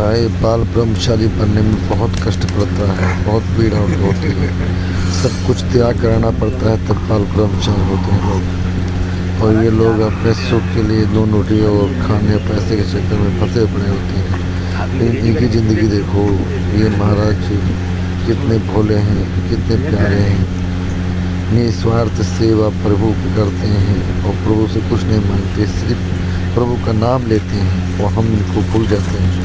भाई बाल ब्रह्मचारी बनने में बहुत कष्ट पड़ता है, बहुत पीड़ा होती है। सब कुछ त्याग कराना पड़ता है तब बाल ब्रह्मचारी होते हैं लोग। और ये लोग अपने सुख के लिए दो रोटियों और खाने पैसे के चक्कर में फंसे पड़े होते हैं। लेकिन इनकी ज़िंदगी देखो, ये महाराज जी कितने भोले हैं, कितने प्यारे हैं। निस्वार्थ सेवा प्रभु की करते हैं और प्रभु से कुछ नहीं मांगते, सिर्फ प्रभु का नाम लेते हैं और हम इनको भूल जाते हैं।